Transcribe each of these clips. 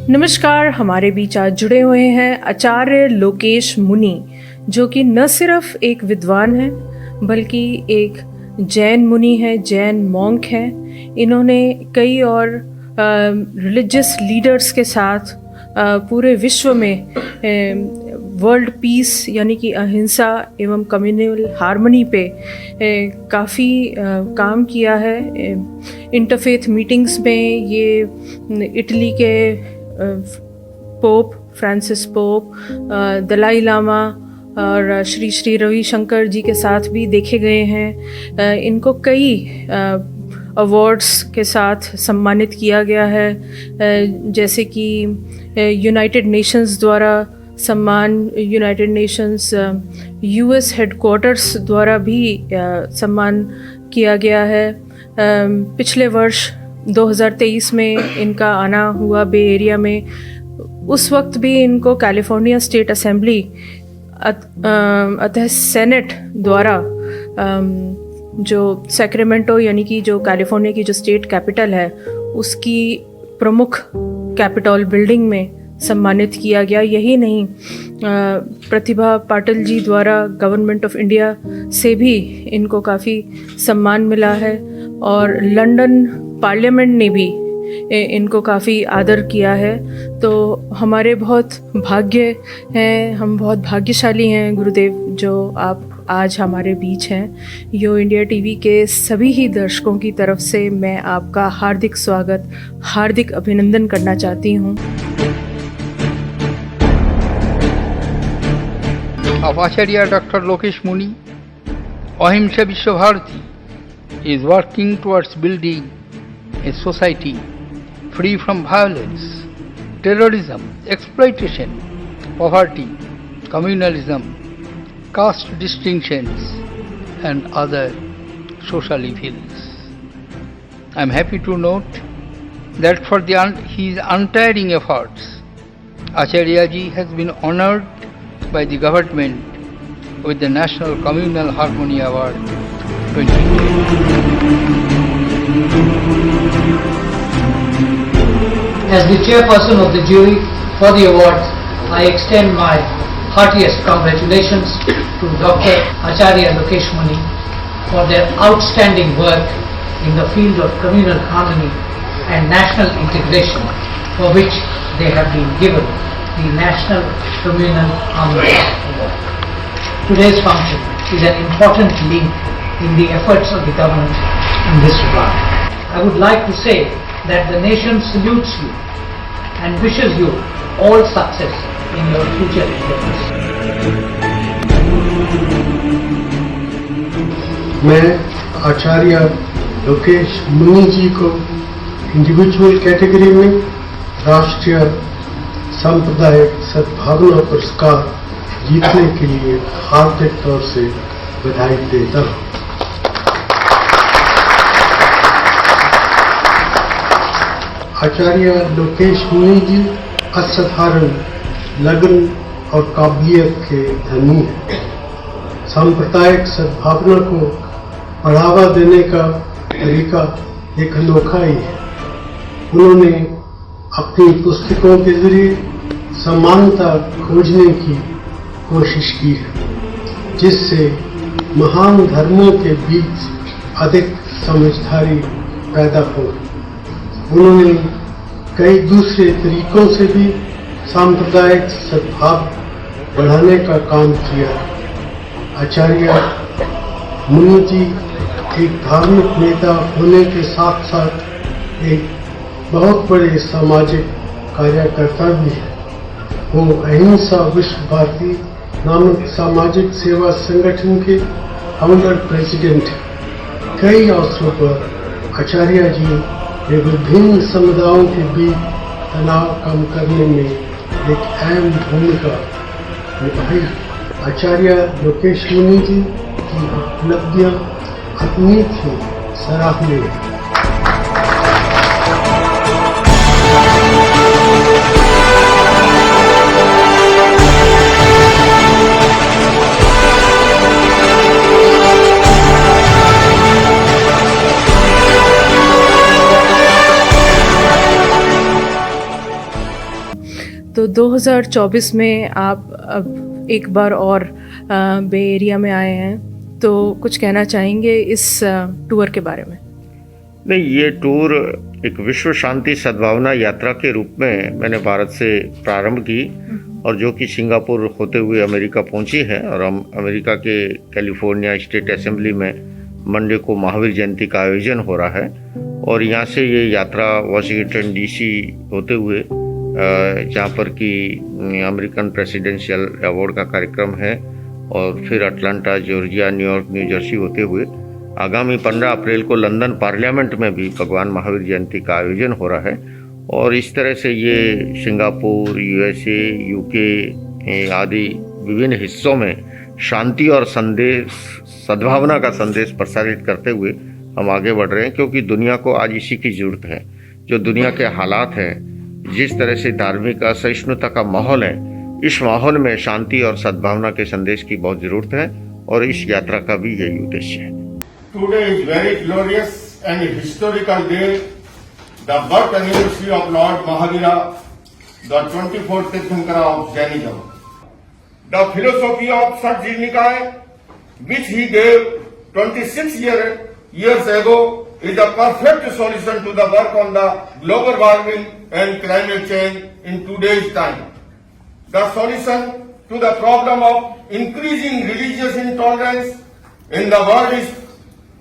नमस्कार, हमारे बीच आज जुड़े हुए हैं आचार्य लोकेश मुनि, जो कि न सिर्फ एक विद्वान हैं बल्कि एक जैन मुनि हैं, जैन मॉन्क हैं। इन्होंने कई और रिलीजियस लीडर्स के साथ पूरे विश्व में वर्ल्ड पीस यानी कि अहिंसा एवं कम्युनल हार्मनी पे काफ़ी काम किया है। इंटरफेथ मीटिंग्स में ये इटली के pope Francis pope, Dalai Lama और श्री श्री रविशंकर जी के साथ भी देखे गए हैं। इनको कई अवार्ड्स के साथ सम्मानित किया गया है, जैसे कि यूनाइटेड नेशंस द्वारा सम्मान, यूनाइटेड नेशंस यूएस हेडक्वार्टर्स द्वारा भी सम्मान किया गया है। पिछले वर्ष 2023 में इनका आना हुआ बे एरिया में। उस वक्त भी इनको कैलिफोर्निया स्टेट असेंबली अतः सेनेट द्वारा जो सैक्रामेंटो यानी कि जो कैलिफोर्निया की जो स्टेट कैपिटल है उसकी प्रमुख कैपिटल बिल्डिंग में सम्मानित किया गया। यही नहीं, प्रतिभा पाटिल जी द्वारा गवर्नमेंट ऑफ इंडिया से भी इनको काफ़ी सम्मान मिला है और लंदन पार्लियामेंट ने भी इनको काफ़ी आदर किया है। तो हमारे बहुत भाग्य हैं, हम बहुत भाग्यशाली हैं गुरुदेव, जो आप आज हमारे बीच हैं। यो इंडिया टीवी के सभी ही दर्शकों की तरफ से मैं आपका हार्दिक स्वागत, हार्दिक अभिनंदन करना चाहती हूँ। Acharya Dr. Lokesh Muni, Ahimsa Vishwabharati, is working towards building a society free from violence, terrorism, exploitation, poverty, communalism, caste distinctions, and other social evils. I am happy to note that for his untiring efforts, Acharya ji has been honored by the government with the National Communal Harmony Award 2020. As the chairperson of the jury for the awards, I extend my heartiest congratulations to Dr. Acharya Lokesh Muni for their outstanding work in the field of communal harmony and national integration, for which they have been given the National Communal Harmony Award. Today's function is an important link in the efforts of the government in this regard. I would like to say that the nation salutes you and wishes you all success in your future endeavors. मैं आचार्य लोकेश मुनि जी को individual category में राष्ट्रीय सांप्रदायिक सद्भावना पुरस्कार जीतने के लिए हार्दिक तौर से बधाई देता हूँ। आचार्य लोकेश मुनि जी असाधारण लगन और काबिलियत के धनी हैं। सांप्रदायिक सद्भावना को बढ़ावा देने का तरीका एक अनोखा ही है। उन्होंने अपनी पुस्तकों के जरिए समानता खोजने की कोशिश की है, जिससे महान धर्मों के बीच अधिक समझदारी पैदा हो। उन्होंने कई दूसरे तरीकों से भी सांप्रदायिक सद्भाव बढ़ाने का काम किया। आचार्य मुनि जी एक धार्मिक नेता होने के साथ साथ एक बहुत बड़े सामाजिक कार्यकर्ता भी है। वो अहिंसा विश्व भारती नामक सामाजिक सेवा संगठन के फाउंडर प्रेसिडेंट हैं। कई अवसरों पर आचार्य जी ने विभिन्न समुदायों के बीच तनाव कम करने में एक अहम भूमिका निभाई। आचार्य लोकेश मुनि जी की उपलब्धियां अतुलनीय ही सराहनीय है। तो 2024 में आप अब एक बार और बे एरिया में आए हैं, तो कुछ कहना चाहेंगे इस टूर के बारे में? नहीं, ये टूर एक विश्व शांति सद्भावना यात्रा के रूप में मैंने भारत से प्रारंभ की और जो कि सिंगापुर होते हुए अमेरिका पहुंची है। और हम अमेरिका के कैलिफोर्निया स्टेट असेंबली में मंडे को महावीर जयंती का आयोजन हो रहा है और यहाँ से ये यात्रा वाशिंगटन डीसी होते हुए जहाँ पर कि अमेरिकन प्रेसिडेंशियल अवार्ड का कार्यक्रम है और फिर Atlanta, Georgia, New York, new Jersey होते हुए आगामी 15 अप्रैल को लंदन पार्लियामेंट में भी भगवान महावीर जयंती का आयोजन हो रहा है। और इस तरह से ये सिंगापुर, यूएसए, यूके आदि विभिन्न हिस्सों में शांति और सद्भावना का संदेश प्रसारित करते हुए हम आगे बढ़ रहे हैं, क्योंकि दुनिया को आज इसी की ज़रूरत है। जो दुनिया के हालात हैं, जिस तरह से धार्मिक असहिष्णुता का माहौल है, इस माहौल में शांति और सद्भावना के संदेश की बहुत ज़रूरत है और इस यात्रा का भी यही उद्देश्य है। Today is very glorious and historical day, the birth anniversary of Lord Mahavira, the 24th Tirthankara of Jainism. The philosophy of Sat Nikaya, which he gave 26 years ago, is a perfect solution to the work on the global warming and climate change in today's time. The solution to the problem of increasing religious intolerance in the world is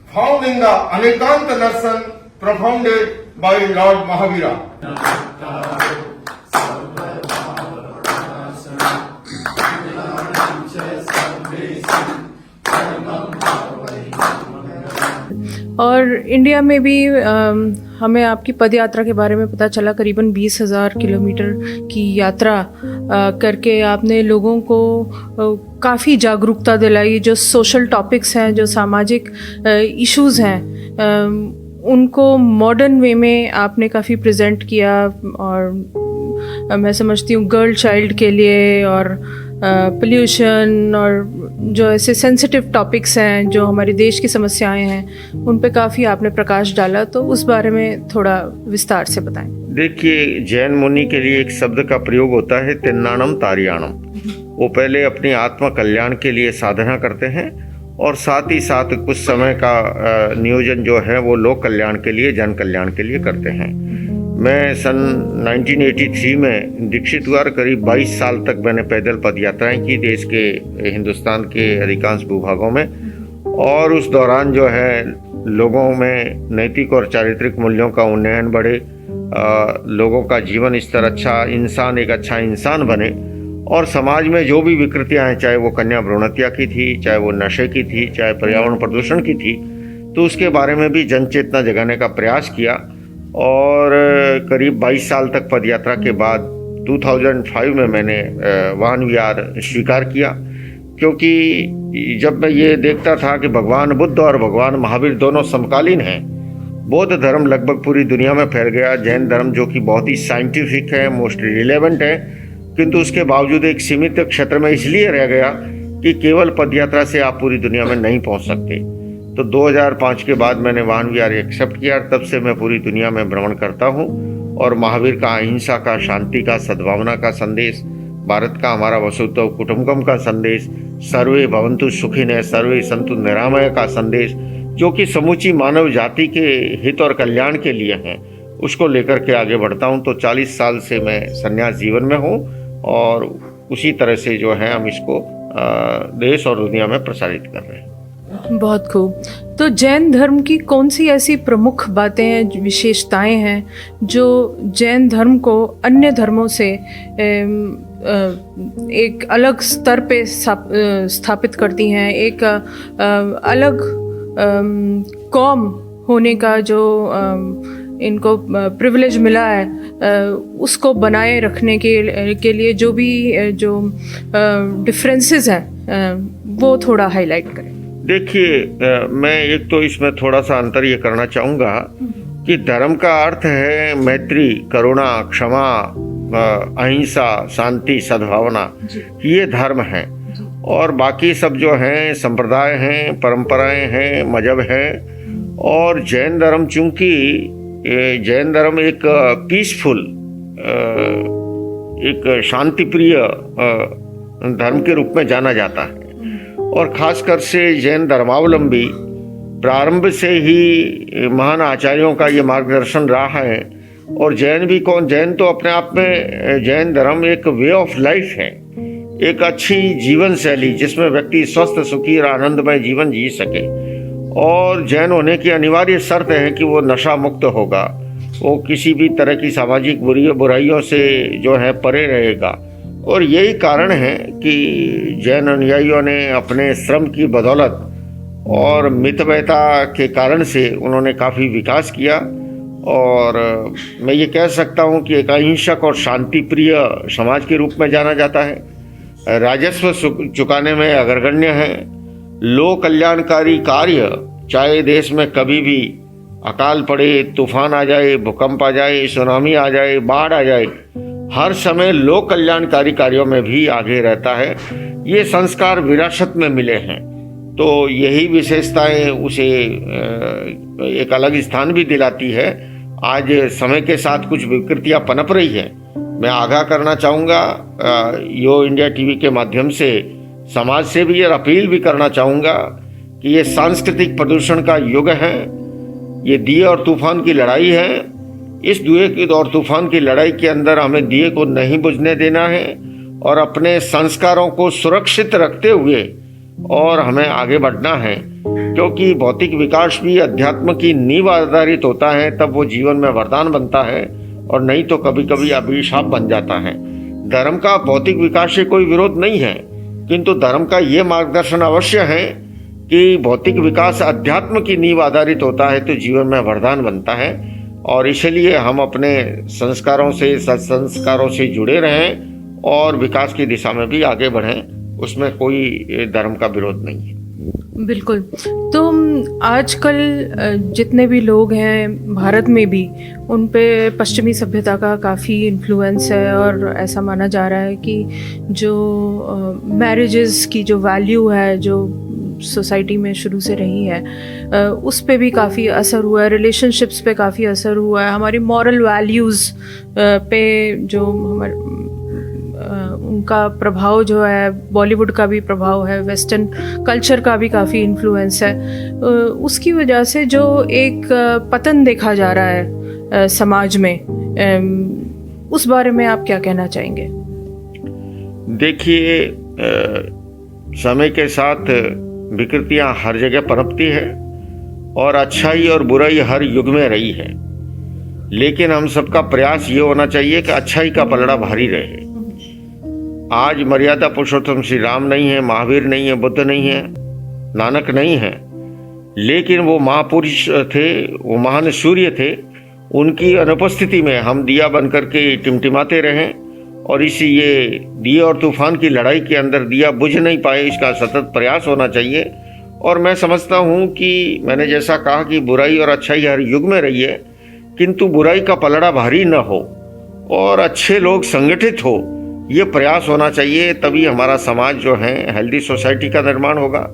found in the Anekanta Darshan propounded by Lord Mahavira. और India में भी हमें आपकी पद यात्रा के बारे में पता चला। करीबन 20,000 किलोमीटर की यात्रा करके आपने लोगों को काफ़ी जागरूकता दिलाई। जो सोशल टॉपिक्स हैं, जो सामाजिक इश्यूज़ हैं, उनको मॉडर्न वे में आपने काफ़ी प्रेजेंट किया। और मैं समझती हूँ गर्ल चाइल्ड के लिए और पोल्यूशन और जो ऐसे सेंसिटिव टॉपिक्स हैं, जो हमारे देश की समस्याएं हैं, उन पे काफ़ी आपने प्रकाश डाला। तो उस बारे में थोड़ा विस्तार से बताएं। देखिए, जैन मुनि के लिए एक शब्द का प्रयोग होता है, तिन्नाणम तारियाणम। वो पहले अपने आत्म कल्याण के लिए साधना करते हैं और साथ ही साथ कुछ समय का नियोजन जो है वो लोक कल्याण के लिए, जन कल्याण के लिए करते हैं। मैं सन 1983 में दीक्षित हुआ। करीब 22 साल तक मैंने पैदल पद यात्राएं की देश के, हिंदुस्तान के अधिकांश भूभागों में। और उस दौरान जो है लोगों में नैतिक और चारित्रिक मूल्यों का उन्नयन बढ़े, लोगों का जीवन स्तर अच्छा, इंसान एक अच्छा इंसान बने। और समाज में जो भी विकृतियाँ हैं, चाहे वो कन्या भ्रूण हत्या की थी, चाहे वो नशे की थी, चाहे पर्यावरण प्रदूषण की थी, तो उसके बारे में भी जन चेतना जगाने का प्रयास किया। और करीब 22 साल तक पद यात्रा के बाद 2005 में मैंने वाहन विहार स्वीकार किया, क्योंकि जब मैं ये देखता था कि भगवान बुद्ध और भगवान महावीर दोनों समकालीन हैं। बौद्ध धर्म लगभग पूरी दुनिया में फैल गया, जैन धर्म जो कि बहुत ही साइंटिफिक है, मोस्ट रिलेवेंट है, किंतु उसके बावजूद एक सीमित क्षेत्र में इसलिए रह गया कि केवल पदयात्रा से आप पूरी दुनिया में नहीं पहुंच सकते। तो 2005 के बाद मैंने वाहन विहार एक्सेप्ट किया। तब से मैं पूरी दुनिया में भ्रमण करता हूं और महावीर का अहिंसा का, शांति का, सद्भावना का संदेश, भारत का हमारा वसुधैव कुटुंबकम का संदेश, सर्वे भवन्तु सुखिनः सर्वे सन्तु निरामय का संदेश, जो कि समूची मानव जाति के हित और कल्याण के लिए हैं, उसको लेकर के आगे बढ़ता हूं। तो 40 साल से मैं संन्यास जीवन में हूं और उसी तरह से जो है हम इसको देश और दुनिया में प्रसारित कर रहे हैं। बहुत खूब। तो जैन धर्म की कौन सी ऐसी प्रमुख बातें हैं, विशेषताएं हैं, जो जैन धर्म को अन्य धर्मों से एक अलग स्तर पे स्थापित करती हैं, एक अलग कौम होने का जो इनको प्रिविलेज मिला है, उसको बनाए रखने के लिए जो भी जो डिफरेंसेस हैं वो थोड़ा हाईलाइट करें। देखिए, मैं एक तो इसमें थोड़ा सा अंतर ये करना चाहूँगा कि धर्म का अर्थ है मैत्री, करुणा, क्षमा, अहिंसा, शांति, सद्भावना, ये धर्म है। और बाकी सब जो हैं संप्रदाय हैं, परंपराएं हैं, मजहब हैं। और जैन धर्म, चूंकि जैन धर्म एक पीसफुल एक शांतिप्रिय धर्म के रूप में जाना जाता है और खासकर से जैन धर्मावलंबी प्रारंभ से ही महान आचार्यों का ये मार्गदर्शन रहा है। और जैन भी कौन, जैन तो अपने आप में जैन धर्म एक वे ऑफ लाइफ है, एक अच्छी जीवन शैली जिसमें व्यक्ति स्वस्थ सुखी और आनंदमय जीवन जी सके। और जैन होने की अनिवार्य शर्त है कि वो नशा मुक्त होगा, वो किसी भी तरह की सामाजिक बुराइयों से जो है परे रहेगा। और यही कारण है कि जैन अनुयायियों ने अपने श्रम की बदौलत और मितव्ययता के कारण से उन्होंने काफ़ी विकास किया। और मैं ये कह सकता हूँ कि एक अहिंसक और शांति प्रिय समाज के रूप में जाना जाता है। राजस्व चुकाने में अग्रगण्य है। लोक कल्याणकारी कार्य, चाहे देश में कभी भी अकाल पड़े, तूफान आ जाए, भूकंप आ जाए, सुनामी आ जाए, बाढ़ आ जाए, हर समय लोक कल्याणकारी कार्यों में भी आगे रहता है। ये संस्कार विरासत में मिले हैं, तो यही विशेषताएं उसे एक अलग स्थान भी दिलाती है। आज समय के साथ कुछ विकृतियां पनप रही है। मैं आगाह करना चाहूँगा यो इंडिया टीवी के माध्यम से समाज से भी, और अपील भी करना चाहूँगा कि ये सांस्कृतिक प्रदूषण का युग है। ये दिए और तूफान की लड़ाई है। इस दिए की और तूफान की लड़ाई के अंदर हमें दिए को नहीं बुझने देना है और अपने संस्कारों को सुरक्षित रखते हुए और हमें आगे बढ़ना है, क्योंकि भौतिक विकास भी अध्यात्म की नींव आधारित होता है, तब वो जीवन में वरदान बनता है और नहीं तो कभी कभी अभिशाप बन जाता है। धर्म का भौतिक विकास से कोई विरोध नहीं है, किंतु धर्म का ये मार्गदर्शन अवश्य है कि भौतिक विकास अध्यात्म की नींव आधारित होता है तो जीवन में वरदान बनता है। और इसलिए हम अपने संस्कारों से, सत्संस्कारों से जुड़े रहें और विकास की दिशा में भी आगे बढ़ें, उसमें कोई धर्म का विरोध नहीं है। बिल्कुल। तो आजकल जितने भी लोग हैं भारत में भी, उन पे पश्चिमी सभ्यता का काफ़ी इन्फ्लुएंस है और ऐसा माना जा रहा है कि जो मैरिजेस की जो वैल्यू है, जो सोसाइटी में शुरू से रही है, उस पे भी काफ़ी असर हुआ है, रिलेशनशिप्स पे काफ़ी असर हुआ है, हमारी मॉरल वैल्यूज़ पे जो हमारे उनका प्रभाव जो है, बॉलीवुड का भी प्रभाव है, वेस्टर्न कल्चर का भी काफ़ी इन्फ्लुएंस है। उसकी वजह से जो एक पतन देखा जा रहा है समाज में, उस बारे में आप क्या कहना चाहेंगे? देखिए, समय के साथ विकृतियां हर जगह पनपती है और अच्छाई और बुराई हर युग में रही है, लेकिन हम सबका प्रयास ये होना चाहिए कि अच्छाई का पलड़ा भारी रहे। आज मर्यादा पुरुषोत्तम श्री राम नहीं है, महावीर नहीं है, बुद्ध नहीं है, नानक नहीं है, लेकिन वो महापुरुष थे, वो महान सूर्य थे। उनकी अनुपस्थिति में हम दिया बन करके टिमटिमाते रहें और इसी ये दिए और तूफान की लड़ाई के अंदर दिया बुझ नहीं पाए, इसका सतत प्रयास होना चाहिए। और मैं समझता हूँ कि मैंने जैसा कहा कि बुराई और अच्छाई हर युग में रही है, किंतु बुराई का पलड़ा भारी न हो और अच्छे लोग संगठित हो, ये प्रयास होना चाहिए। तभी हमारा समाज जो है हेल्दी सोसाइटी का निर्माण होगा,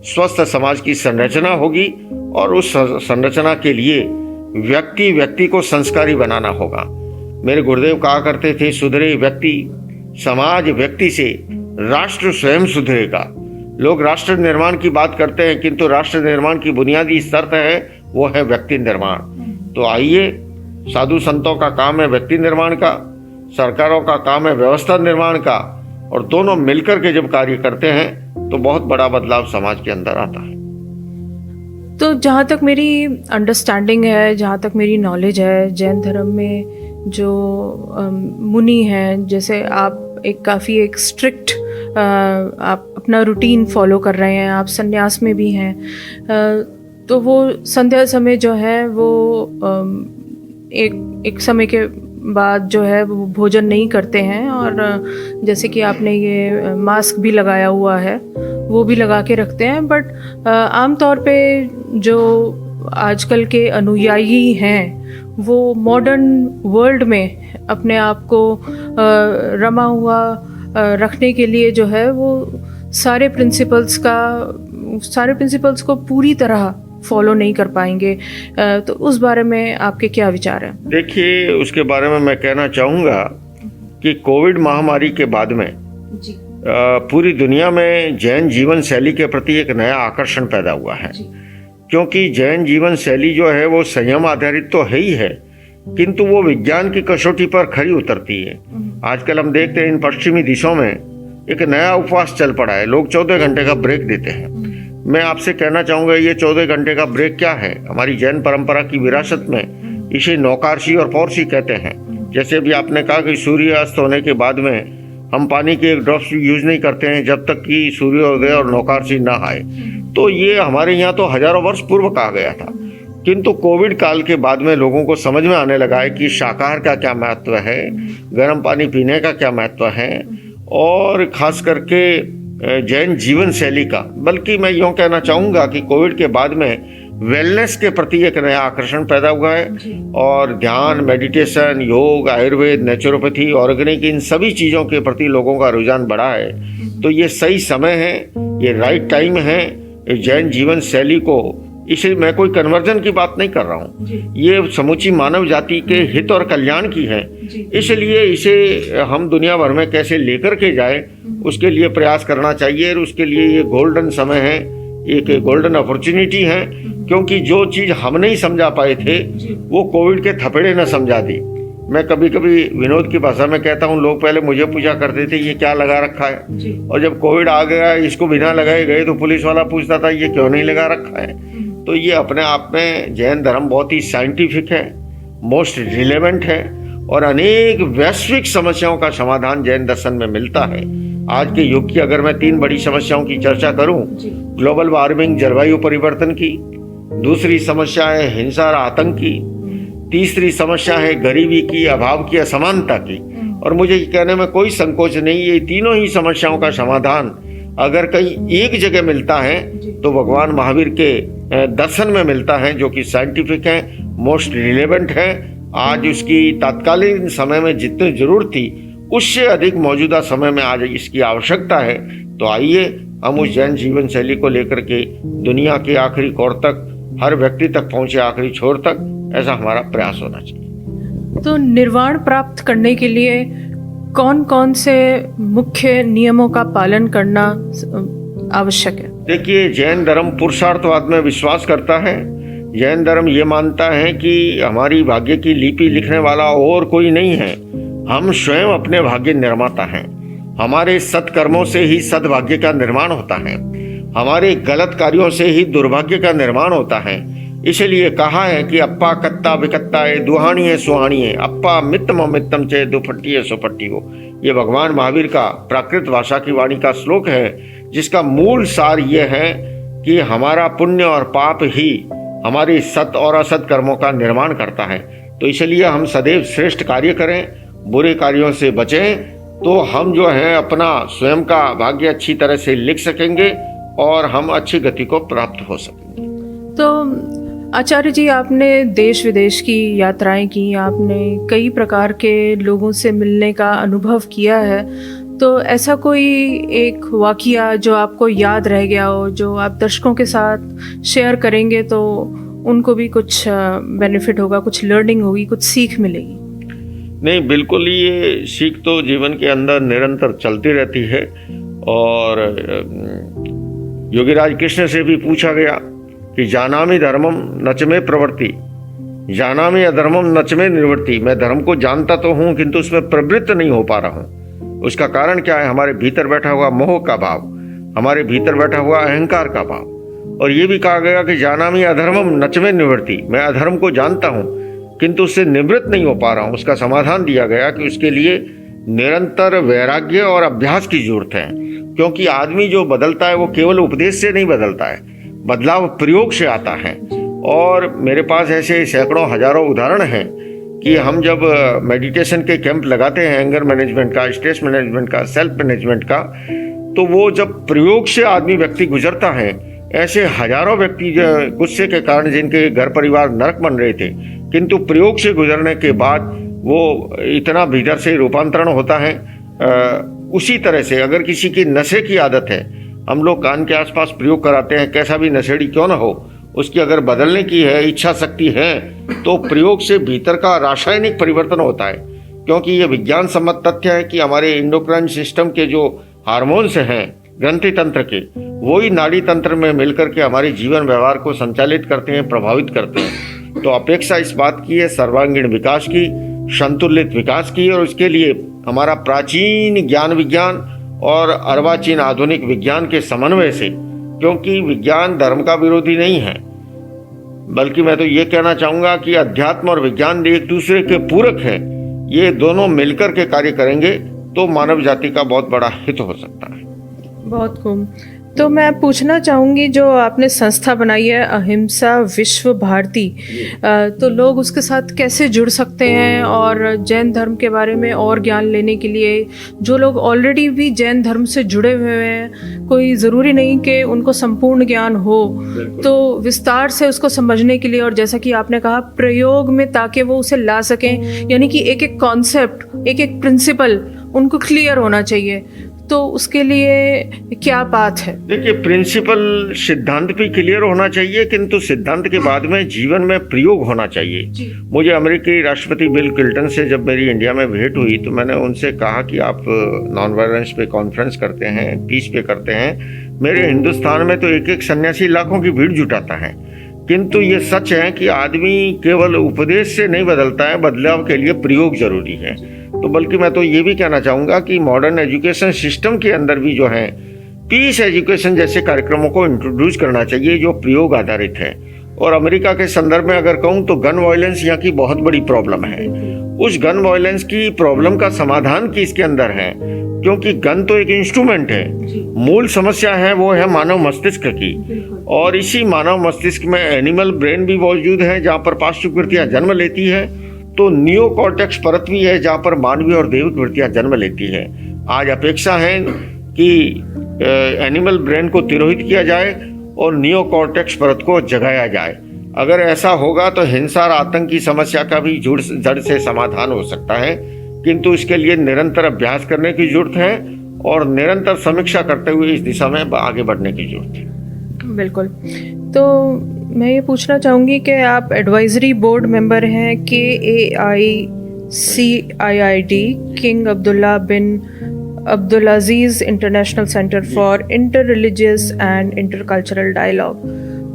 स्वस्थ समाज की संरचना होगी और उस संरचना के लिए व्यक्ति को संस्कारी बनाना होगा। मेरे गुरुदेव कहा करते थे, सुधरे व्यक्ति, समाज व्यक्ति से, राष्ट्र स्वयं सुधरेगा। लोग राष्ट्र निर्माण की बात करते हैं, किंतु राष्ट्र निर्माण की बुनियादी शर्त है वो है व्यक्ति निर्माण। तो आइए, साधु संतों का काम है व्यक्ति निर्माण का, सरकारों का काम है व्यवस्था निर्माण का, और दोनों मिलकर के जब कार्य करते हैं तो बहुत बड़ा बदलाव समाज के अंदर आता है। तो जहाँ तक मेरी अंडरस्टैंडिंग है, जहाँ तक मेरी नॉलेज है, जैन धर्म में जो मुनि हैं, जैसे आप एक स्ट्रिक्ट आप अपना रूटीन फॉलो कर रहे हैं, आप संन्यास में भी हैं, तो वो संध्या समय जो है वो एक समय के बाद जो है वो भोजन नहीं करते हैं। और जैसे कि आपने ये मास्क भी लगाया हुआ है, वो भी लगा के रखते हैं। बट आमतौर पे जो आजकल के अनुयायी हैं वो मॉडर्न वर्ल्ड में अपने आप को रमा हुआ रखने के लिए जो है वो सारे प्रिंसिपल्स को पूरी तरह फॉलो नहीं कर पाएंगे। तो उस बारे में आपके क्या विचार हैं? देखिए, उसके बारे में मैं कहना चाहूँगा कि कोविड महामारी के बाद में जी पूरी दुनिया में जैन जीवन शैली के प्रति एक नया आकर्षण पैदा हुआ है। क्योंकि जैन जीवन शैली जो है वो संयम आधारित तो है ही है, किंतु वो विज्ञान की कसौटी पर खरी उतरती है। आजकल हम देखते हैं इन पश्चिमी देशों में एक नया उपवास चल पड़ा है, लोग 14 घंटे का ब्रेक देते हैं। मैं आपसे कहना चाहूँगा ये 14 घंटे का ब्रेक क्या है? हमारी जैन परंपरा की विरासत में इसे नौकारशी और पौरशी कहते हैं। जैसे अभी आपने कहा कि सूर्यास्त होने के बाद में हम पानी के एक ड्रॉप्स भी यूज नहीं करते हैं जब तक कि सूर्योदय और नौकारशी ना आए। तो ये हमारे यहाँ तो हजारों वर्ष पूर्व कहा गया था, किंतु कोविड काल के बाद में लोगों को समझ में आने लगा है कि शाकाहार का क्या महत्व है, गर्म पानी पीने का क्या महत्व है, और खास करके जैन जीवन शैली का। बल्कि मैं यूँ कहना चाहूँगा कि कोविड के बाद में वेलनेस के प्रति एक नया आकर्षण पैदा हुआ है, और ध्यान, मेडिटेशन, योग, आयुर्वेद, नेचुरोपैथी, ऑर्गेनिक, इन सभी चीज़ों के प्रति लोगों का रुझान बढ़ा है। तो ये सही समय है, ये राइट टाइम है जैन जीवन शैली को। इसे मैं कोई कन्वर्जन की बात नहीं कर रहा हूँ, ये समूची मानव जाति के हित और कल्याण की है। इसलिए इसे हम दुनिया भर में कैसे लेकर के जाए उसके लिए प्रयास करना चाहिए, और उसके लिए ये गोल्डन समय है, एक गोल्डन अपॉर्चुनिटी है। क्योंकि जो चीज़ हम नहीं समझा पाए थे वो कोविड के थपेड़े न समझा दी। मैं कभी कभी विनोद की भाषा में कहता हूँ, लोग पहले मुझे पूछा करते थे ये क्या लगा रखा है, और जब कोविड आ गया इसको बिना लगाए गए तो पुलिस वाला पूछता था ये क्यों नहीं लगा रखा है। तो ये अपने आप में जैन धर्म बहुत ही साइंटिफिक है, मोस्ट रिलेवेंट है, और अनेक वैश्विक समस्याओं का समाधान जैन दर्शन में मिलता है। आज के युग की अगर मैं 3 बड़ी समस्याओं की चर्चा करूं, ग्लोबल वार्मिंग, जलवायु परिवर्तन की, दूसरी समस्या है हिंसा और आतंक की, तीसरी समस्या है गरीबी की, अभाव की, असमानता की। और मुझे कहने में कोई संकोच नहीं, ये तीनों ही समस्याओं का समाधान अगर कहीं एक जगह मिलता है तो भगवान महावीर के दर्शन में मिलता है, जो कि साइंटिफिक है, मोस्ट रिलेवेंट है। आज उसकी तत्कालीन समय में जितनी जरूरत थी उससे अधिक मौजूदा समय में आज इसकी आवश्यकता है। तो आइए हम उस जैन जीवन शैली को लेकर के दुनिया के आखिरी कोर तक, हर व्यक्ति तक पहुंचे, आखिरी छोर तक, ऐसा हमारा प्रयास होना चाहिए। तो निर्वाण प्राप्त करने के लिए कौन कौन से मुख्य नियमों का पालन करना आवश्यक है? देखिए, जैन धर्म पुरुषार्थवाद में विश्वास करता है। जैन धर्म ये मानता है कि हमारी भाग्य की लिपि लिखने वाला और कोई नहीं है, हम स्वयं अपने भाग्य निर्माता हैं। हमारे सत्कर्मों से ही सद्भाग्य का निर्माण होता है, हमारे गलत कार्यों से ही दुर्भाग्य का निर्माण होता है। इसलिए कहा है कि अप्पा कत्ता विकत्ता है, दुहानी है सुहानी है, अप्पा मित्तम अमित्तम चे, दुफट्टी है सुफट्टी हो। ये भगवान महावीर का प्राकृत भाषा की वाणी का श्लोक है, जिसका मूल सार ये है कि हमारा पुण्य और पाप ही हमारी सत और असत कर्मों का निर्माण करता है। तो इसलिए हम सदैव श्रेष्ठ कार्य करें, बुरे कार्यों से बचें, तो हम जो है अपना स्वयं का भाग्य अच्छी तरह से लिख सकेंगे और हम अच्छी गति को प्राप्त हो सकेंगे। तो आचार्य जी, आपने देश विदेश की यात्राएं की, आपने कई प्रकार के लोगों से मिलने का अनुभव किया है, तो ऐसा कोई एक वाकया जो आपको याद रह गया हो, जो आप दर्शकों के साथ शेयर करेंगे तो उनको भी कुछ बेनिफिट होगा, कुछ लर्निंग होगी, कुछ सीख मिलेगी? नहीं, बिल्कुल, ये सीख तो जीवन के अंदर निरंतर चलती रहती है। और योगीराज कृष्ण से भी पूछा गया कि जानामि धर्मम नच में प्रवृत्ति, जानामि अधर्मम नच में निवृत्ति। मैं धर्म को जानता तो हूँ किंतु उसमें प्रवृत्त नहीं हो पा रहा हूँ। उसका कारण क्या है? हमारे भीतर बैठा हुआ मोह का भाव, हमारे भीतर बैठा हुआ अहंकार का भाव। और ये भी कहा गया कि जानामि अधर्मम नच में निवृत्ति, मैं अधर्म को जानता हूँ किंतु उससे निवृत्त नहीं हो पा रहा हूँ। उसका समाधान दिया गया कि उसके लिए निरंतर वैराग्य और अभ्यास की जरूरत है। क्योंकि आदमी जो बदलता है वो केवल उपदेश से नहीं बदलता है, बदलाव प्रयोग से आता है। और मेरे पास ऐसे सैकड़ों हजारों उदाहरण हैं कि हम जब मेडिटेशन के कैंप लगाते हैं, एंगर मैनेजमेंट का, स्ट्रेस मैनेजमेंट का, सेल्फ मैनेजमेंट का, तो वो जब प्रयोग से आदमी व्यक्ति गुजरता है, ऐसे हजारों व्यक्ति गुस्से के कारण जिनके घर परिवार नरक बन रहे थे, किंतु प्रयोग से गुजरने के बाद वो इतना भीतर से रूपांतरण होता है। उसी तरह से अगर किसी की नशे की आदत है, हम लोग कान के आसपास प्रयोग कराते हैं, कैसा भी नशेड़ी क्यों ना हो, उसकी अगर बदलने की है, इच्छा शक्ति है, तो प्रयोग से भीतर का रासायनिक परिवर्तन होता है। क्योंकि ये विज्ञान सम्मत तथ्य है कि हमारे एंडोक्राइन सिस्टम के जो हार्मोन्स हैं ग्रंथि तंत्र के, वही नाड़ी तंत्र में मिलकर के हमारे जीवन व्यवहार को संचालित करते हैं, प्रभावित करते हैं। तो अपेक्षा इस बात की है सर्वांगीण विकास की, संतुलित विकास की, और उसके लिए हमारा प्राचीन ज्ञान विज्ञान और अर्वाचीन आधुनिक विज्ञान के समन्वय से, क्योंकि विज्ञान धर्म का विरोधी नहीं है, बल्कि मैं तो ये कहना चाहूंगा कि अध्यात्म और विज्ञान एक दूसरे के पूरक हैं। ये दोनों मिलकर के कार्य करेंगे तो मानव जाति का बहुत बड़ा हित हो सकता है। बहुत खूब। तो मैं पूछना चाहूँगी, जो आपने संस्था बनाई है अहिंसा विश्व भारती, तो लोग उसके साथ कैसे जुड़ सकते हैं, और जैन धर्म के बारे में और ज्ञान लेने के लिए जो लोग ऑलरेडी भी जैन धर्म से जुड़े हुए हैं, कोई ज़रूरी नहीं कि उनको संपूर्ण ज्ञान हो, तो विस्तार से उसको समझने के लिए, और जैसा कि आपने कहा प्रयोग में, ताकि वो उसे ला सकें, यानी कि एक एक कॉन्सेप्ट, एक एक प्रिंसिपल उनको क्लियर होना चाहिए, तो उसके लिए क्या बात है? देखिए, प्रिंसिपल सिद्धांत भी क्लियर होना चाहिए, किंतु सिद्धांत के बाद में जीवन में प्रयोग होना चाहिए। मुझे अमेरिकी राष्ट्रपति बिल क्लिंटन से जब मेरी इंडिया में भेंट हुई तो मैंने उनसे कहा कि आप नॉन वायलेंस पे कॉन्फ्रेंस करते हैं, पीस पे करते हैं, मेरे हिंदुस्तान में तो एक एक सन्यासी लाखों की भीड़ जुटाता है, किंतु ये सच है कि आदमी केवल उपदेश से नहीं बदलता है, बदलाव के लिए प्रयोग जरूरी है। तो बल्कि मैं तो ये भी कहना चाहूँगा कि मॉडर्न एजुकेशन सिस्टम के अंदर भी जो है पीस एजुकेशन जैसे कार्यक्रमों को इंट्रोड्यूस करना चाहिए जो प्रयोग आधारित है। और अमेरिका के संदर्भ में अगर कहूँ तो गन वायलेंस यहाँ की बहुत बड़ी प्रॉब्लम है। उस गन वायलेंस की प्रॉब्लम का समाधान की इसके अंदर है, क्योंकि गन तो एक इंस्ट्रूमेंट है, मूल समस्या है वो है मानव मस्तिष्क की, और इसी मानव मस्तिष्क में एनिमल ब्रेन भी मौजूद है जहाँ पर पाश्विक वृत्तियाँ जन्म लेती है, तो नियो कॉर्टेक्स परत भी है जहाँ पर मानवीय और दैविक वृत्तियाँ जन्म लेती है। आज अपेक्षा है कि एनिमल ब्रेन को तिरोहित किया जाए और नियो कॉर्टेक्स परत को जगाया जाए। अगर ऐसा होगा तो हिंसा और आतंक की समस्या का भी जड़ से समाधान हो सकता है, किंतु इसके लिए निरंतर अभ्यास करने की जरूरत है और निरंतर समीक्षा करते हुए इस दिशा में आगे बढ़ने की जरूरत है। बिल्कुल। तो मैं ये पूछना चाहूँगी कि आप एडवाइजरी बोर्ड मेंबर हैं KAICIID King Abdullah bin Abdulaziz International Centre for Interreligious and Intercultural Dialogue,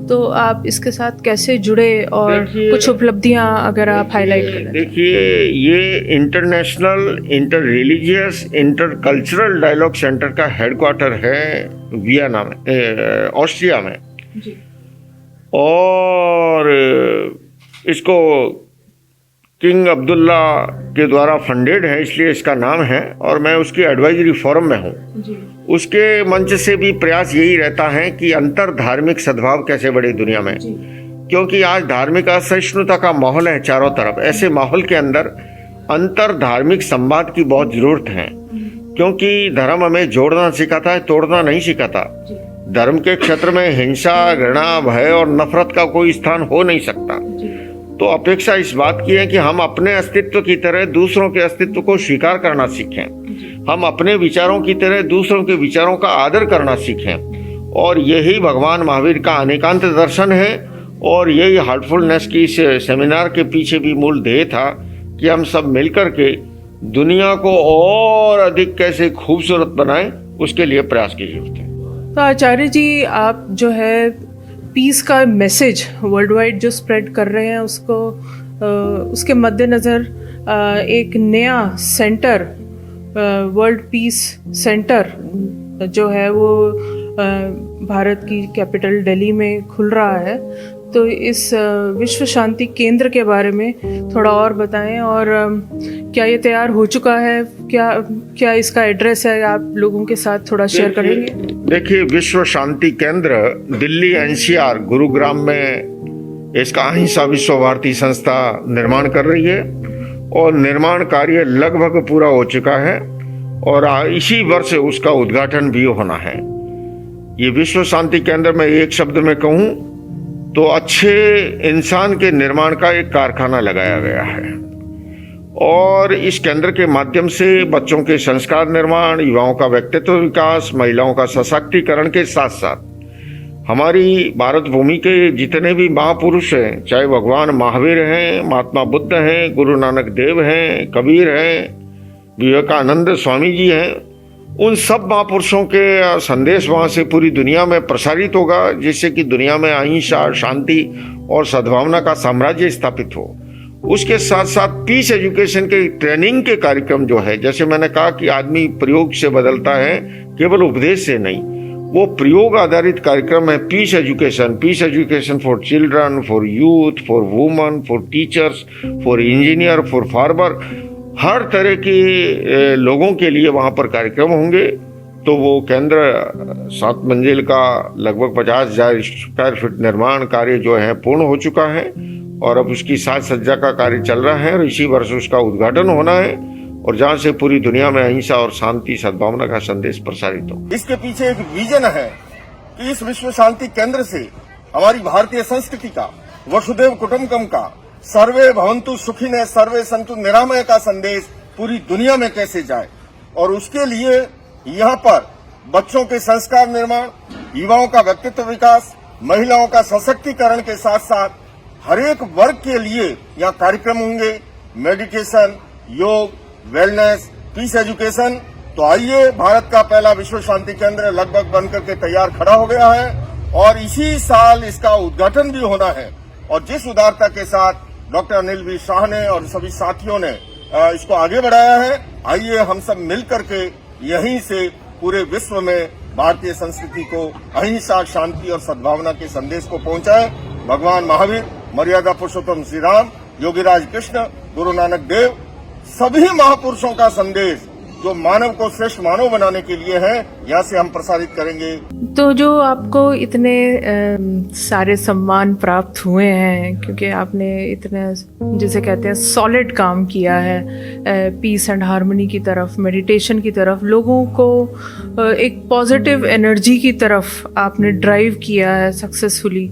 तो आप इसके साथ कैसे जुड़े और कुछ उपलब्धियां अगर आप हाईलाइट करें? देखिए, ये international inter religious intercultural dialogue centre का हेडक्वार्टर है वियना में, ऑस्ट्रिया में जी। और इसको किंग अब्दुल्ला के द्वारा फंडेड है, इसलिए इसका नाम है, और मैं उसकी एडवाइजरी फोरम में हूँ। उसके मंच से भी प्रयास यही रहता है कि अंतर धार्मिक सद्भाव कैसे बढ़े दुनिया में, क्योंकि आज धार्मिक असहिष्णुता का माहौल है चारों तरफ। ऐसे माहौल के अंदर अंतर धार्मिक संवाद की बहुत जरूरत है, क्योंकि धर्म हमें जोड़ना सिखाता है, तोड़ना नहीं सिखाता। धर्म के क्षेत्र में हिंसा, घृणा, भय और नफरत का कोई स्थान हो नहीं सकता। तो अपेक्षा इस बात की है कि हम अपने अस्तित्व की तरह दूसरों के अस्तित्व को स्वीकार करना सीखें, हम अपने विचारों की तरह दूसरों के विचारों का आदर करना सीखें, और यही भगवान महावीर का अनेकांत दर्शन है। और यही हार्टफुलनेस की इस सेमिनार के पीछे भी मूल ध्येय था कि हम सब मिलकर के दुनिया को और अधिक कैसे खूबसूरत बनाएं, उसके लिए प्रयास की जरूरत है। तो आचार्य जी, आप जो है पीस का मैसेज वर्ल्ड वाइड जो स्प्रेड कर रहे हैं, उसको उसके मद्देनज़र एक नया सेंटर, वर्ल्ड पीस सेंटर जो है वो भारत की कैपिटल दिल्ली में खुल रहा है। तो इस विश्व शांति केंद्र के बारे में थोड़ा और बताएं, और क्या ये तैयार हो चुका है, क्या इसका एड्रेस है, आप लोगों के साथ थोड़ा शेयर करेंगे? देखिए, विश्व शांति केंद्र दिल्ली NCR गुरुग्राम में इसका अहिंसा विश्व भारती संस्था निर्माण कर रही है, और निर्माण कार्य लगभग पूरा हो चुका है, और इसी वर्ष उसका उद्घाटन भी होना है। ये विश्व शांति केंद्र में एक शब्द में कहूँ तो अच्छे इंसान के निर्माण का एक कारखाना लगाया गया है, और इस केंद्र के माध्यम से बच्चों के संस्कार निर्माण, युवाओं का व्यक्तित्व विकास, महिलाओं का सशक्तिकरण के साथ साथ हमारी भारत भूमि के जितने भी महापुरुष हैं, चाहे भगवान महावीर हैं, महात्मा बुद्ध हैं, गुरु नानक देव हैं, कबीर हैं, विवेकानंद स्वामी जी हैं, उन सब महापुरुषों के संदेश वहाँ से पूरी दुनिया में प्रसारित होगा, जिससे कि दुनिया में अहिंसा, शांति और सद्भावना का साम्राज्य स्थापित हो। उसके साथ साथ पीस एजुकेशन के ट्रेनिंग के कार्यक्रम जो है, जैसे मैंने कहा कि आदमी प्रयोग से बदलता है, केवल उपदेश से नहीं, वो प्रयोग आधारित कार्यक्रम है। Peace education for children, for youth, for woman, for teachers, for engineer, for farmer, हर तरह के लोगों के लिए वहाँ पर कार्यक्रम होंगे। तो वो केंद्र 7 मंजिल का लगभग 50,000 स्क्वायर फीट निर्माण कार्य जो है पूर्ण हो चुका है और अब उसकी साज सज्जा का कार्य चल रहा है और इसी वर्ष उसका उद्घाटन होना है, और जहाँ से पूरी दुनिया में अहिंसा और शांति सद्भावना का संदेश प्रसारित हो। इसके पीछे एक विजन है कि इस विश्व शांति केंद्र से हमारी भारतीय संस्कृति का, वसुधैव कुटुंबकम का, सर्वे भवन्तु सुखिनः सर्वे सन्तु निरामय का संदेश पूरी दुनिया में कैसे जाए, और उसके लिए यहाँ पर बच्चों के संस्कार निर्माण, युवाओं का व्यक्तित्व विकास, महिलाओं का सशक्तिकरण के साथ साथ हर एक वर्ग के लिए यहाँ कार्यक्रम होंगे। मेडिटेशन, योग, वेलनेस, पीस एजुकेशन। तो आइए, भारत का पहला विश्व शांति केंद्र लगभग बनकर के तैयार खड़ा हो गया है और इसी साल इसका उद्घाटन भी होना है। और जिस उदारता के साथ डॉक्टर अनिल वी शाह ने और सभी साथियों ने इसको आगे बढ़ाया है, आइए हम सब मिलकर के यहीं से पूरे विश्व में भारतीय संस्कृति को, अहिंसा, शांति और सद्भावना के संदेश को पहुंचाए। भगवान महावीर, मर्यादा पुरुषोत्तम श्री राम, योगीराज कृष्ण, गुरु नानक देव, सभी महापुरुषों का संदेश जो मानव को श्रेष्ठ मानव बनाने के लिए है, यहाँ से हम प्रसारित करेंगे। तो जो आपको इतने सारे सम्मान प्राप्त हुए हैं, क्योंकि आपने इतने, जिसे कहते हैं, सॉलिड काम किया है पीस एंड हार्मनी की तरफ, मेडिटेशन की तरफ, लोगों को एक पॉजिटिव एनर्जी की तरफ आपने ड्राइव किया है सक्सेसफुली।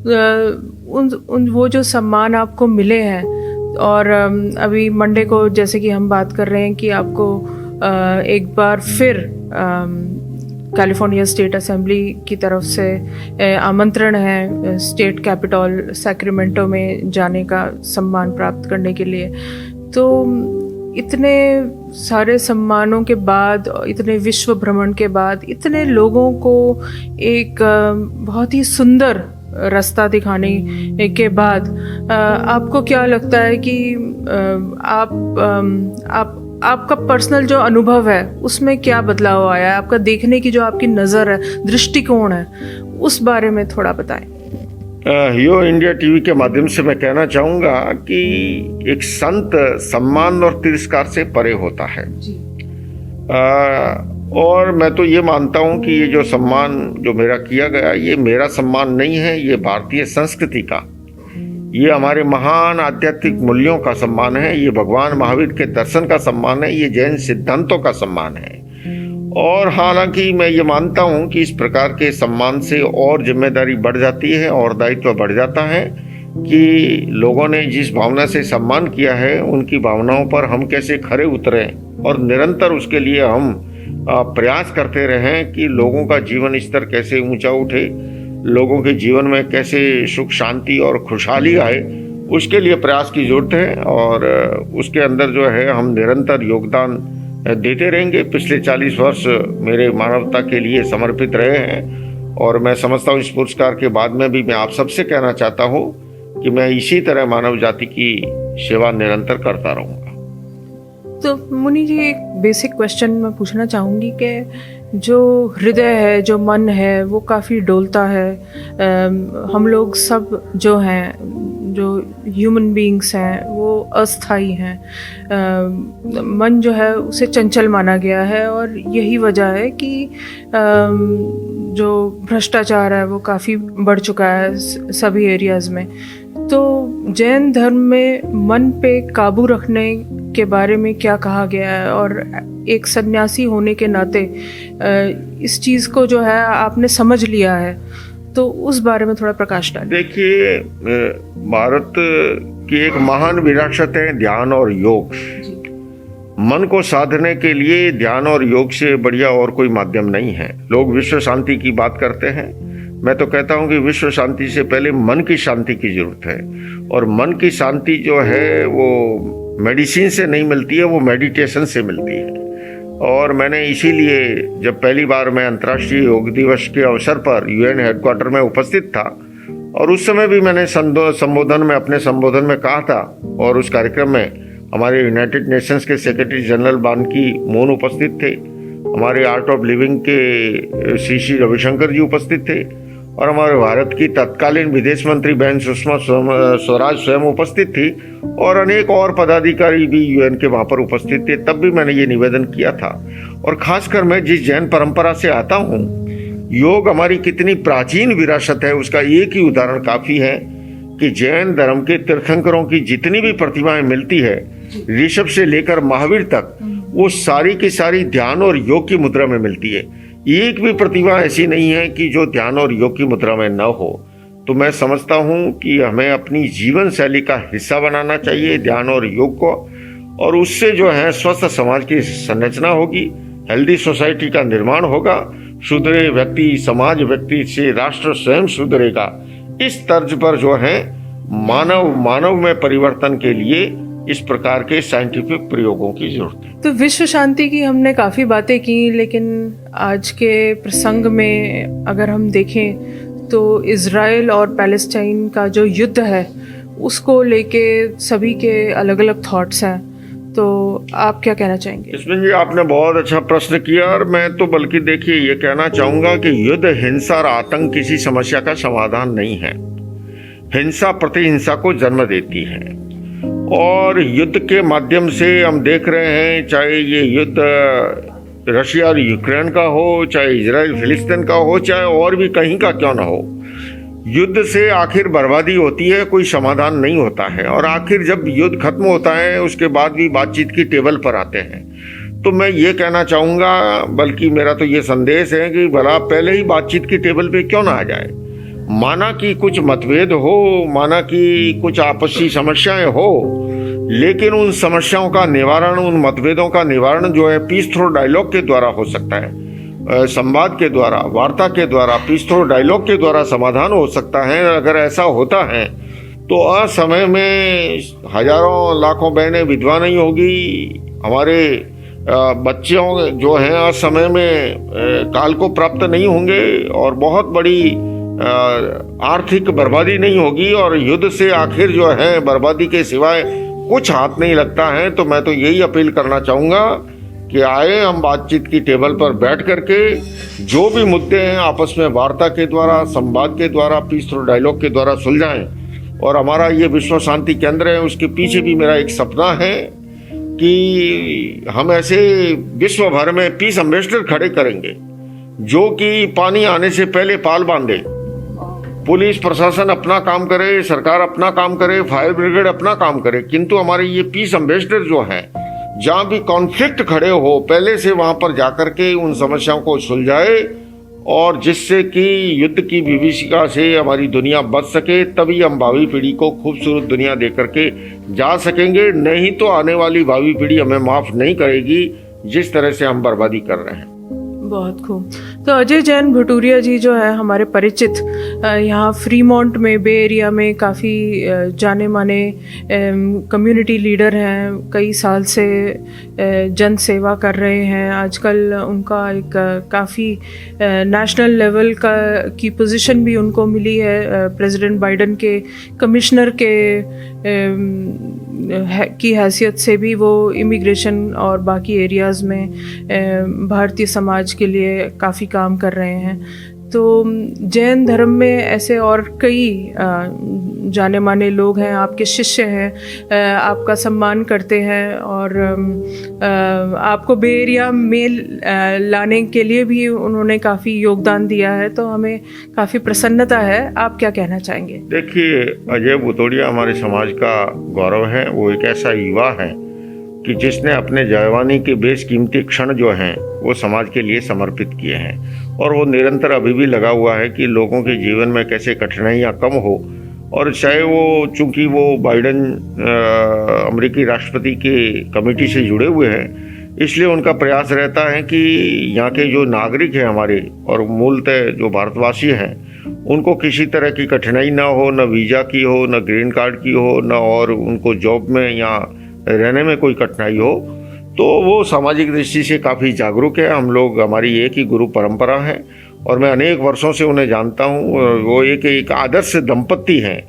वो जो सम्मान आपको मिले हैं, और अभी मंडे को जैसे कि हम बात कर रहे हैं कि आपको एक बार फिर कैलिफोर्निया स्टेट असेंबली की तरफ से आमंत्रण है स्टेट कैपिटल सैक्रामेंटो में जाने का सम्मान प्राप्त करने के लिए। तो इतने सारे सम्मानों के बाद, इतने विश्व भ्रमण के बाद, इतने लोगों को एक बहुत ही सुंदर रास्ता दिखाने के बाद आपको क्या लगता है कि आपका पर्सनल जो अनुभव है उसमें क्या बदलाव आया है? आपका देखने की जो आपकी नज़र है, दृष्टिकोण है, उस बारे में थोड़ा बताएं। यो इंडिया टीवी के माध्यम से मैं कहना चाहूँगा कि एक संत सम्मान और तिरस्कार से परे होता है। और मैं तो ये मानता हूँ कि ये जो सम्मान जो मेरा किया गया, ये मेरा सम्मान नहीं है, ये भारतीय संस्कृति का, ये हमारे महान आध्यात्मिक मूल्यों का सम्मान है, ये भगवान महावीर के दर्शन का सम्मान है, ये जैन सिद्धांतों का सम्मान है। और हालांकि मैं ये मानता हूँ कि इस प्रकार के सम्मान से और जिम्मेदारी बढ़ जाती है और दायित्व बढ़ जाता है कि लोगों ने जिस भावना से सम्मान किया है उनकी भावनाओं पर हम कैसे खरे उतरें और निरंतर उसके लिए हम प्रयास करते रहें कि लोगों का जीवन स्तर कैसे ऊंचा उठे, लोगों के जीवन में कैसे सुख शांति और खुशहाली आए, उसके लिए प्रयास की जरूरत है। और उसके अंदर जो है हम निरंतर योगदान देते रहेंगे। पिछले 40 वर्ष मेरे मानवता के लिए समर्पित रहे हैं और मैं समझता हूँ इस पुरस्कार के बाद में भी मैं आप सबसे कहना चाहता हूँ कि मैं इसी तरह मानव जाति की सेवा निरंतर करता रहूँगा। तो मुनि जी, एक बेसिक क्वेश्चन मैं पूछना चाहूँगी कि जो हृदय है, जो मन है, वो काफ़ी डोलता है। हम लोग सब जो हैं, जो ह्यूमन बीइंग्स हैं, वो अस्थाई हैं। मन जो है उसे चंचल माना गया है और यही वजह है कि जो भ्रष्टाचार है वो काफ़ी बढ़ चुका है सभी एरियाज़ में। तो जैन धर्म में मन पे काबू रखने के बारे में क्या कहा गया है, और एक सन्यासी होने के नाते इस चीज़ को जो है आपने समझ लिया है, तो उस बारे में थोड़ा प्रकाश डालें। देखिए, भारत की एक महान विरासत है ध्यान और योग। मन को साधने के लिए ध्यान और योग से बढ़िया और कोई माध्यम नहीं है। लोग विश्व शांति की बात करते हैं, मैं तो कहता हूं कि विश्व शांति से पहले मन की शांति की जरूरत है, और मन की शांति जो है वो मेडिसिन से नहीं मिलती है, वो मेडिटेशन से मिलती है। और मैंने इसीलिए जब पहली बार मैं अंतर्राष्ट्रीय योग दिवस के अवसर पर यूएन हेडक्वार्टर में उपस्थित था, और उस समय भी मैंने अपने संबोधन में कहा था, और उस कार्यक्रम में हमारे यूनाइटेड नेशंस के सेक्रेटरी जनरल बान की मून उपस्थित थे, हमारे आर्ट ऑफ लिविंग के श्री रविशंकर जी उपस्थित थे, और हमारे भारत की तत्कालीन विदेश मंत्री बहन सुषमा स्वराज स्वयं उपस्थित थी, और अनेक और पदाधिकारी भी यूएन के वहाँ पर उपस्थित थे। तब भी मैंने ये निवेदन किया था। और खासकर मैं जिस जैन परंपरा से आता हूँ, योग हमारी कितनी प्राचीन विरासत है उसका एक ही उदाहरण काफी है कि जैन धर्म के तीर्थंकरों की जितनी भी प्रतिमाएं मिलती है, ऋषभ से लेकर महावीर तक, वो सारी की सारी ध्यान और योग की मुद्रा में मिलती है। एक भी प्रतिमा ऐसी नहीं है कि जो ध्यान और योग की मुद्रा में न हो। तो मैं समझता हूँ कि हमें अपनी जीवन शैली का हिस्सा बनाना चाहिए ध्यान और योग को, और उससे जो है स्वस्थ समाज की संरचना होगी, हेल्दी सोसाइटी का निर्माण होगा, सुधरे व्यक्ति समाज व्यक्ति से राष्ट्र स्वयं सुधरेगा। इस तर्ज पर जो है मानव में परिवर्तन के लिए इस प्रकार के साइंटिफिक प्रयोगों की जरूरत है। तो विश्व शांति की हमने काफ़ी बातें की, लेकिन आज के प्रसंग में अगर हम देखें तो इज़राइल और पैलेस्टाइन का जो युद्ध है उसको लेके सभी के अलग अलग थॉट्स हैं। तो आप क्या कहना चाहेंगे? इसमें जी आपने बहुत अच्छा प्रश्न किया, और मैं तो बल्कि देखिए ये कहना चाहूँगा कि युद्ध, हिंसा और आतंक किसी समस्या का समाधान नहीं है। हिंसा प्रतिहिंसा को जन्म देती है, और युद्ध के माध्यम से हम देख रहे हैं, चाहे ये युद्ध रशिया और यूक्रेन का हो, चाहे इजराइल फिलिस्तीन का हो, चाहे और भी कहीं का क्यों ना हो, युद्ध से आखिर बर्बादी होती है, कोई समाधान नहीं होता है। और आखिर जब युद्ध खत्म होता है उसके बाद भी बातचीत की टेबल पर आते हैं। तो मैं ये कहना चाहूँगा, बल्कि मेरा तो ये संदेश है कि भला पहले ही बातचीत की टेबल पे क्यों ना आ जाए। माना कि कुछ मतभेद हो, माना कि कुछ आपसी समस्याएं हो, लेकिन उन समस्याओं का निवारण, उन मतभेदों का निवारण जो है पीस थ्रू डायलॉग के द्वारा हो सकता है, संवाद के द्वारा, वार्ता के द्वारा, पीस थ्रू डायलॉग के द्वारा समाधान हो सकता है। अगर ऐसा होता है तो असमय में हजारों लाखों बहनें विधवा नहीं होगी, हमारे बच्चों जो हैं असमय में काल को प्राप्त नहीं होंगे, और बहुत बड़ी आर्थिक बर्बादी नहीं होगी, और युद्ध से आखिर जो है बर्बादी के सिवाय कुछ हाथ नहीं लगता है। तो मैं तो यही अपील करना चाहूँगा कि आए हम बातचीत की टेबल पर बैठ करके जो भी मुद्दे हैं आपस में वार्ता के द्वारा, संवाद के द्वारा, पीस थ्रू डायलॉग के द्वारा सुलझाएं। और हमारा ये विश्व शांति केंद्र है, उसके पीछे भी मेरा एक सपना है कि हम ऐसे विश्व भर में पीस एम्बेसडर खड़े करेंगे जो कि पानी आने से पहले पाल बांधे। पुलिस प्रशासन अपना काम करे, सरकार अपना काम करे, फायर ब्रिगेड अपना काम करे, किंतु हमारे ये पीस एम्बेसडर जो हैं, जहाँ भी कॉन्फ्लिक्ट खड़े हो पहले से वहां पर जाकर के उन समस्याओं को सुलझाए, और जिससे कि युद्ध की विभीषिका से हमारी दुनिया बच सके। तभी हम भावी पीढ़ी को खूबसूरत दुनिया दे करके जा सकेंगे, नहीं तो आने वाली भावी पीढ़ी हमें माफ नहीं करेगी जिस तरह से हम बर्बादी कर रहे हैं। बहुत खूब। तो अजय जैन भटूरिया जी जो है हमारे परिचित, यहाँ फ्रीमॉन्ट में, बे एरिया में काफ़ी जाने माने कम्युनिटी लीडर हैं, कई साल से जन सेवा कर रहे हैं। आजकल उनका एक काफ़ी नेशनल लेवल की पोजीशन भी उनको मिली है, प्रेसिडेंट बाइडेन के कमिश्नर की हैसियत से भी वो इमिग्रेशन और बाकी एरियाज़ में भारतीय समाज के लिए काफ़ी काम कर रहे हैं। तो जैन धर्म में ऐसे और कई जाने माने लोग हैं, आपके शिष्य हैं, आपका सम्मान करते हैं, और आपको बे एरिया में लाने के लिए भी उन्होंने काफ़ी योगदान दिया है। तो हमें काफ़ी प्रसन्नता है। आप क्या कहना चाहेंगे? देखिए, अजय भटूरिया हमारे समाज का गौरव है। वो एक ऐसा युवा है कि जिसने अपने जवानी के बेशकीमती क्षण जो हैं वो समाज के लिए समर्पित किए हैं, और वो निरंतर अभी भी लगा हुआ है कि लोगों के जीवन में कैसे कठिनाइयाँ कम हो। और चाहे वो, चूंकि वो बाइडेन अमेरिकी राष्ट्रपति के कमेटी से जुड़े हुए हैं, इसलिए उनका प्रयास रहता है कि यहाँ के जो नागरिक हैं हमारे, और मूलतः जो भारतवासी हैं, उनको किसी तरह की कठिनाई ना हो, न वीज़ा की हो, न ग्रीन कार्ड की हो, न और उनको जॉब में या रहने में कोई कठिनाई हो। तो वो सामाजिक दृष्टि से काफ़ी जागरूक है। हम लोग, हमारी एक ही गुरु परंपरा है और मैं अनेक वर्षों से उन्हें जानता हूँ। वो एक आदर्श दंपत्ति हैं,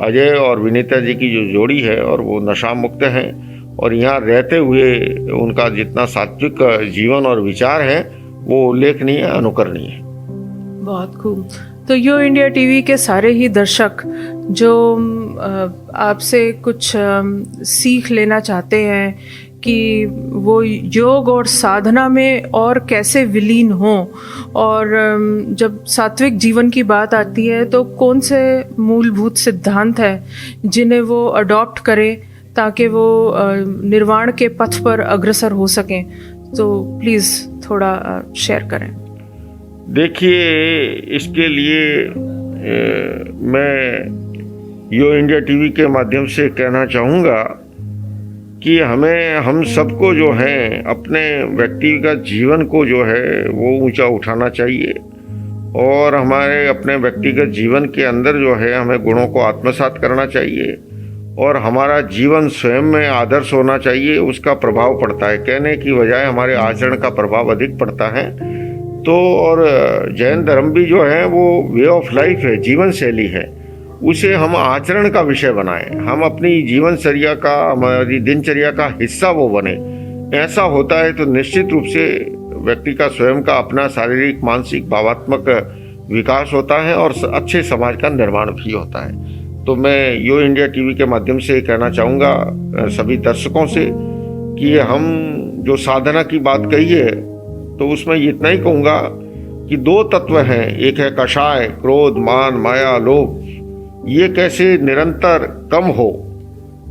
अजय और विनीता जी की जो जोड़ी है, और वो नशा मुक्त हैं और यहाँ रहते हुए उनका जितना सात्विक जीवन और विचार है वो उल्लेखनीय, अनुकरणीय है। बहुत खूब। तो यो इंडिया टीवी के सारे ही दर्शक जो आपसे कुछ सीख लेना चाहते हैं कि वो योग और साधना में और कैसे विलीन हों, और जब सात्विक जीवन की बात आती है तो कौन से मूलभूत सिद्धांत हैं जिन्हें वो अडॉप्ट करें ताकि वो निर्वाण के पथ पर अग्रसर हो सकें, तो प्लीज़ थोड़ा शेयर करें। देखिए, इसके लिए मैं यो इंडिया टीवी के माध्यम से कहना चाहूँगा कि हम सबको जो है अपने व्यक्तिगत जीवन को जो है वो ऊंचा उठाना चाहिए, और हमारे अपने व्यक्तिगत जीवन के अंदर जो है हमें गुणों को आत्मसात करना चाहिए, और हमारा जीवन स्वयं में आदर्श होना चाहिए। उसका प्रभाव पड़ता है, कहने की बजाय हमारे आचरण का प्रभाव अधिक पड़ता है। तो और जैन धर्म भी जो है वो वे ऑफ लाइफ है, जीवन शैली है, उसे हम आचरण का विषय बनाएं, हम अपनी जीवनचर्या का, हमारी दिनचर्या का हिस्सा वो बने। ऐसा होता है तो निश्चित रूप से व्यक्ति का स्वयं का अपना शारीरिक, मानसिक, भावात्मक विकास होता है और अच्छे समाज का निर्माण भी होता है। तो मैं यो इंडिया टीवी के माध्यम से कहना चाहूँगा सभी दर्शकों से कि हम जो साधना की बात कही है तो उसमें इतना ही कहूँगा कि 2 तत्व हैं, एक है कषाय, क्रोध, मान, माया, लोभ, ये कैसे निरंतर कम हो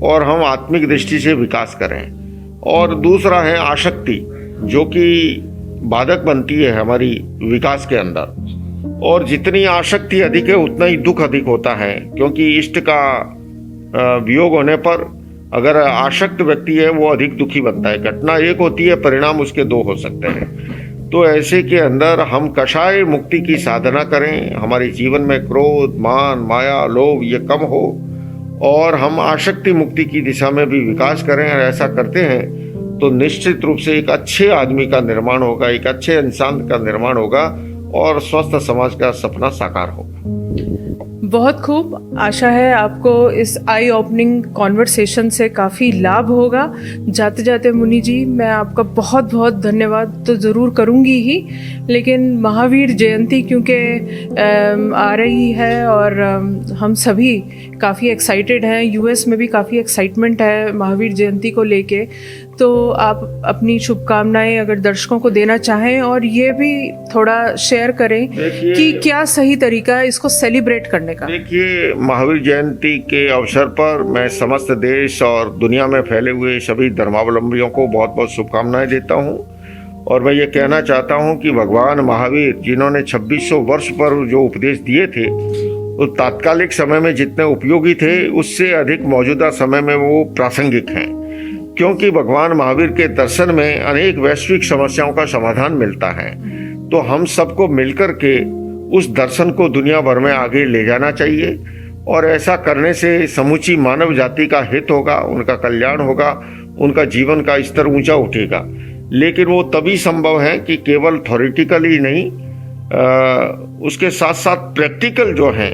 और हम आत्मिक दृष्टि से विकास करें, और दूसरा है आसक्ति, जो कि बाधक बनती है हमारी विकास के अंदर, और जितनी आसक्ति अधिक है उतना ही दुख अधिक होता है, क्योंकि इष्ट का वियोग होने पर अगर आसक्त व्यक्ति है वो अधिक दुखी बनता है। घटना एक होती है, परिणाम उसके 2 हो सकते हैं। तो ऐसे के अंदर हम कषाय मुक्ति की साधना करें, हमारे जीवन में क्रोध, मान, माया, लोभ ये कम हो, और हम आसक्ति मुक्ति की दिशा में भी विकास करें। और ऐसा करते हैं तो निश्चित रूप से एक अच्छे आदमी का निर्माण होगा, एक अच्छे इंसान का निर्माण होगा, और स्वस्थ समाज का सपना साकार होगा। बहुत खूब। आशा है आपको इस आई ओपनिंग कॉन्वर्सेशन से काफ़ी लाभ होगा। जाते जाते मुनि जी, मैं आपका बहुत बहुत धन्यवाद तो ज़रूर करूँगी ही, लेकिन महावीर जयंती क्योंकि आ रही है और हम सभी काफ़ी एक्साइटेड हैं, यूएस में भी काफ़ी एक्साइटमेंट है महावीर जयंती को लेके, तो आप अपनी शुभकामनाएं अगर दर्शकों को देना चाहें और ये भी थोड़ा शेयर करें कि क्या सही तरीका है इसको सेलिब्रेट करने का। देखिए, महावीर जयंती के अवसर पर मैं समस्त देश और दुनिया में फैले हुए सभी धर्मावलंबियों को बहुत बहुत शुभकामनाएं देता हूं, और मैं ये कहना चाहता हूं कि भगवान महावीर जिन्होंने 2600 वर्ष पर जो उपदेश दिए थे वो तात्कालिक समय में जितने उपयोगी थे उससे अधिक मौजूदा समय में वो प्रासंगिक हैं, क्योंकि भगवान महावीर के दर्शन में अनेक वैश्विक समस्याओं का समाधान मिलता है। तो हम सबको मिलकर के उस दर्शन को दुनिया भर में आगे ले जाना चाहिए, और ऐसा करने से समूची मानव जाति का हित होगा, उनका कल्याण होगा, उनका जीवन का स्तर ऊंचा उठेगा। लेकिन वो तभी संभव है कि केवल थ्योरेटिकली नहीं, उसके साथ साथ प्रैक्टिकल जो है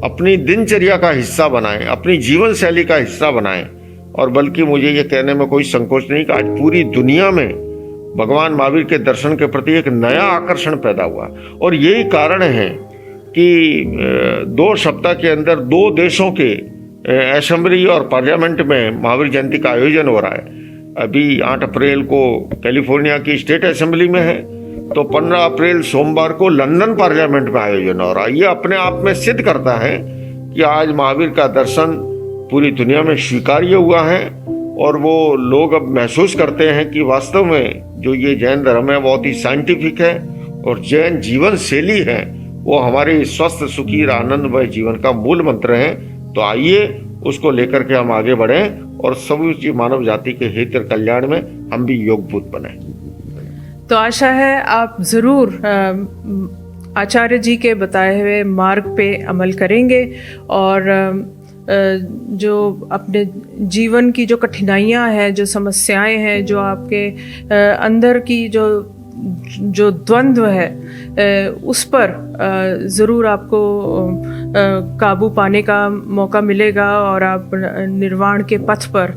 अपनी दिनचर्या का हिस्सा बनाएं, अपनी जीवन शैली का हिस्सा बनाएं। और बल्कि मुझे ये कहने में कोई संकोच नहीं कि आज पूरी दुनिया में भगवान महावीर के दर्शन के प्रति एक नया आकर्षण पैदा हुआ, और यही कारण है कि 2 सप्ताह के अंदर 2 देशों के असेंबली और पार्लियामेंट में महावीर जयंती का आयोजन हो रहा है। अभी 8 अप्रैल को कैलिफोर्निया की स्टेट असेंबली में है, तो 15 अप्रैल सोमवार को लंदन पार्लियामेंट में आयोजन हो रहा है। ये अपने आप में सिद्ध करता है कि आज महावीर का दर्शन पूरी दुनिया में स्वीकार्य हुआ है, और वो लोग अब महसूस करते हैं कि वास्तव में जो ये जैन धर्म है बहुत ही साइंटिफिक है, और जैन जीवन शैली है वो हमारे स्वस्थ, सुखी, आनंदमय जीवन का मूल मंत्र है। तो आइए उसको लेकर के हम आगे बढ़ें और सभी मानव जाति के हित और कल्याण में हम भी योगभूत बने। तो आशा है आप ज़रूर आचार्य जी के बताए हुए मार्ग पे अमल करेंगे और जो अपने जीवन की जो कठिनाइयाँ हैं, जो समस्याएं हैं, जो आपके अंदर की जो द्वंद्व है, उस पर ज़रूर आपको काबू पाने का मौका मिलेगा और आप निर्वाण के पथ पर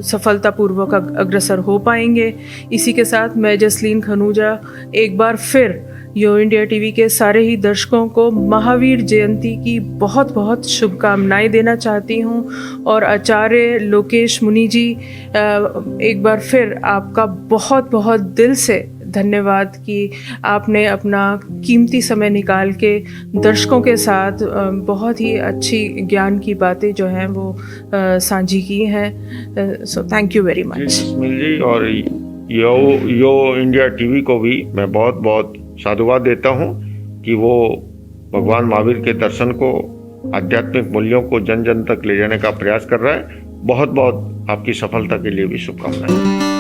सफलतापूर्वक अग्रसर हो पाएंगे। इसी के साथ मैं जसलीन खनूजा एक बार फिर यो इंडिया टीवी के सारे ही दर्शकों को महावीर जयंती की बहुत बहुत शुभकामनाएं देना चाहती हूं और आचार्य लोकेश मुनि जी एक बार फिर आपका बहुत बहुत दिल से धन्यवाद कि आपने अपना कीमती समय निकाल के दर्शकों के साथ बहुत ही अच्छी ज्ञान की बातें जो हैं वो साझी की हैं। So thank you very much Sunil ji. और यो इंडिया टीवी को भी मैं बहुत बहुत साधुवाद देता हूँ कि वो भगवान महावीर के दर्शन को, आध्यात्मिक मूल्यों को जन जन तक ले जाने का प्रयास कर रहा है। बहुत बहुत आपकी सफलता के लिए भी शुभकामनाएं।